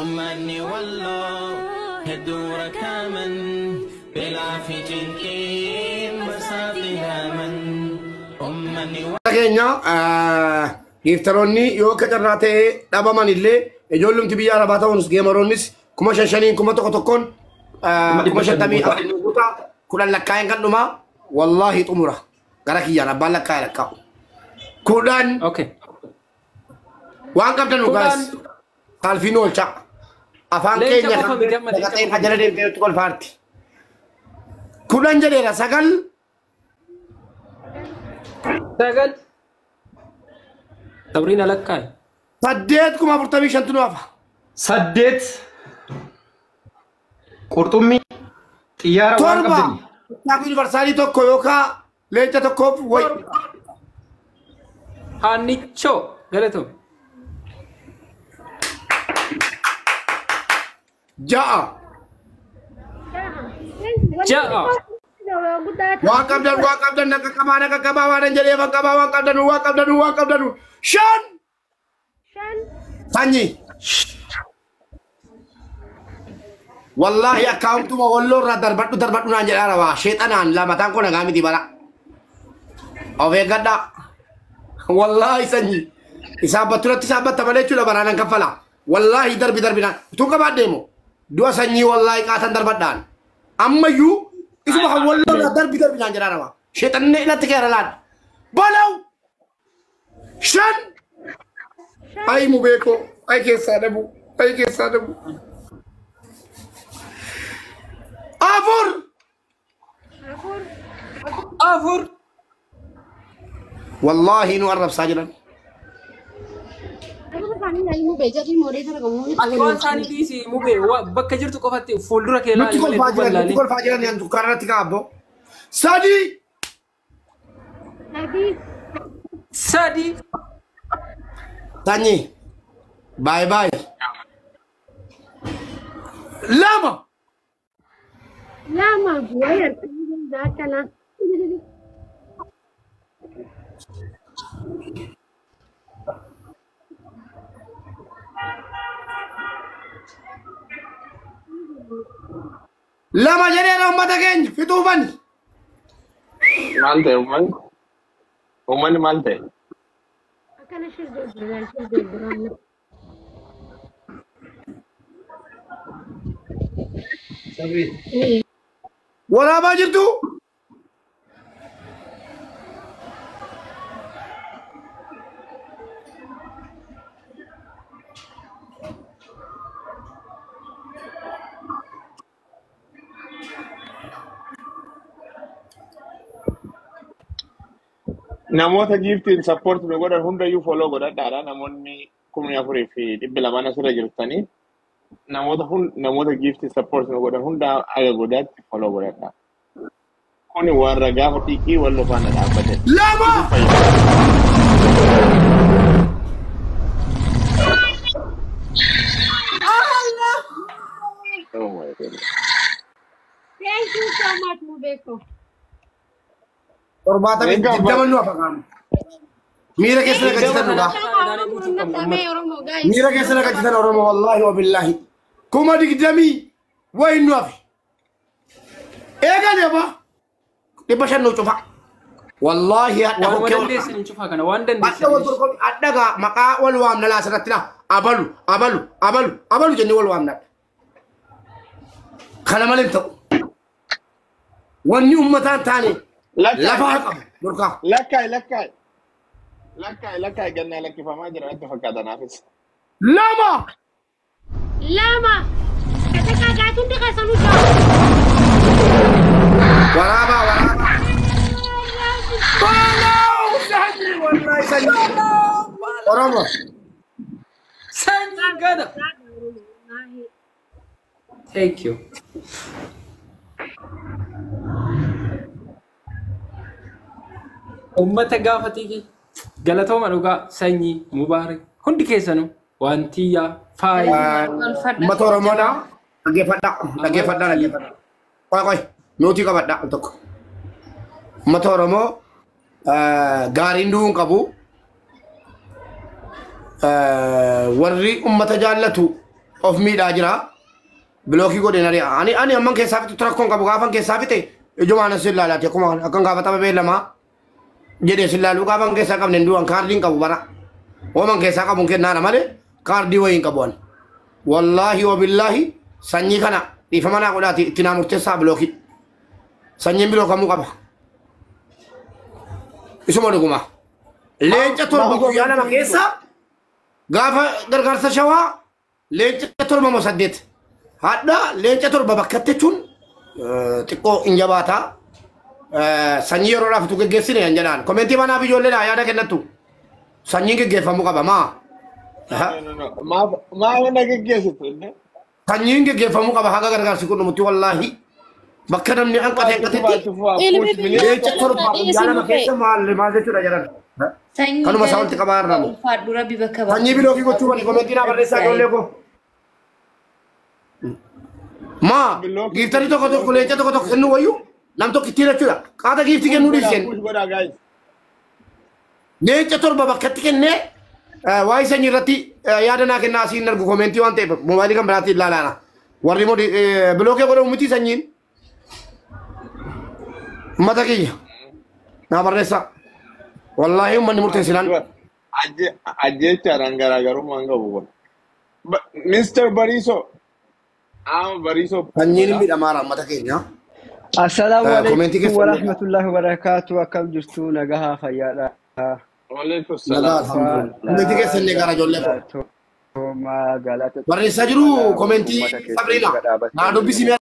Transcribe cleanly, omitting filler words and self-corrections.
أمني والله هدور كامن بلا في جنكين مسافها من أمني Giftaroonni yoo kacarraa ta'ee dhabaman illee ijoollumti biyya arabaa ta'uunis geemaroonnis 5,500 1,000 5,50 guutaa 10 lakkaa'een kan dhumaa wallaahi xumura gara kiyyaan abbaan lakkaa'e lakkaa'u 10 waan qabdan dhugaas saalfiin oolcha afaan keenya kan hajara deemteetti kolfaarti 10 jedheera 9 تورينا لك كاي سديتكم أفرطمي شنتو نوافا سديت قرطمي طيارة توربا تاكل فرسالي توكو يوكا ليتا توكوف وي هانيتشو قالتو جاء واقبدن نكا كما وانا جلي فكما واقبدن شان ثاني والله اكاونت ما ولو را دربت نانجل اروا شيطان لا متان كو نغامي دي بلا او غدا والله سني حسابات تبلچ لبرانا كفلا والله دربنا تو كما ديمو دو سني والله كاتن دربدان اما يو اسمه والله دربي نانجل اروا شيطان لا تكيرلان بلو شن أي مبيكو أي كيسانبو أفر والله نورب ساجرا أكوان ثاني ديسي مبي بكجرتو كفتي فولدرا كيلا تقول فاجرا يعني تكررت كابو سادي تاني باي باي لاما بوير ذاكنا لاما جري انا امتكين في طوفان مالته ومن مالته أكل شيء ولا ما جبتو namoota giiftiin sappoortii nu godhan hundayyuu foloo godhadhaadha namoonni 14,000 fi 200 sirra jirtanii namoota giiftiin sappoortii nu godhan hundaa aga godaatti foloo godhadha kuni waan ragaa hotiiqii wal lofaana dhaabbate lama Thank you so much, Mubeko. Orbata jiddaman nu afaqan mira kesana kajitan nuga mira kesana kajitan oromo wallahi wa billahi kuma digdami wa innu afi ega ne ba dibashan no cufa wallahi hadda ko وان ديسن نشوفها كنا وان ديسن addaga maqa wal wamna la saratina abalu jenni wal wamna kala malin to wani ummatan tani لا فاهم بركة لكاي قلنا لك فما جرى انت فكاد نافس لاما كتك قاعدين تغسلوا ورابا والله سني ورابا سنجي قدر Thank you. أمة قافتي قالتهم أنا سني مبارك هندي كيسانو وانتيا فاي أمة رمضان lagi fada koi noti ka fada tok أمة رمضان غاريندون كابو warri ummata jaallatu of miidhaa jira. Bilookii godheen ari'a. Ani amman keessaa fitu rakkoon qabu gaafan keessaa fite ijumaan as ilaalaati akkuma akkan gaafatama beellamaa jedhee silaaluu gaafan keessaa qabne hin du'an kaardiin qabu bara. Ooman keessaa qabuun kennaadha malee kaardii wayii hin qabu. Wallaahi wabillaahi sanyii kana dhiifama naa godhaati itti naa murteessaa bilookii. Sanyiin bilookamuu qaba. Isuma dhuguma. Leenca torba guyyaa lama keessa gaafa gargaarsa shawaa leenca torba moo 8. Hadda leenca torba bakkatti jechuun xiqqoo hin jabaataa. Sanyii yeroodhaaf tu geggeessine hin jedhaan. Komentii manaaf ijoolleedhaa yaada kennattu. Sanyiin geggeeffamuu qaba maa? Maa wanna geggeessitu? Sanyiin geggeeffamuu qaba haga gargaarsi kun dhumutti wallaahi. Bakka namni hanqateetti leenca torba guyyaa lama keessa maal jechuudha jedhan. Kanuma isaa walitti qabaa irraa. Sanyii bilookii gochuu bani komentii naa barreessaa ijoollee koo. Maa giiftanii tokko leenca tokko kennuu wayyu nam tokko ittiin jechuudha. Qaata giiftii kennuu dhiiseen. Leenca torba bakkatti kennee waa'ee sanyii irratti yaada naa kennaa asiin argu komentii waan ta'eef mobaayilii kan biraatti ilaalaana. Warri bilookee godhamu miti sanyiin. Mata kiyya naa barreessaa. Wallaahi uummanni murteessinaan. Ajjechaadhaan garaagarummaan qabu kun. Mr. Bariso. Bariso. Sanyiin hin miidhamaara mata keenya. Assalamu alaikum warahmatullahi wabarakatuh. Akkam jirtu nagahaa fayyaadha. Waalaikum Nagaa salaam. alhamdulillah. Komentii keessan gara ijoollee koo. Magaalaa Barreessaa jiru komentii Sabriina. Naa dubbisi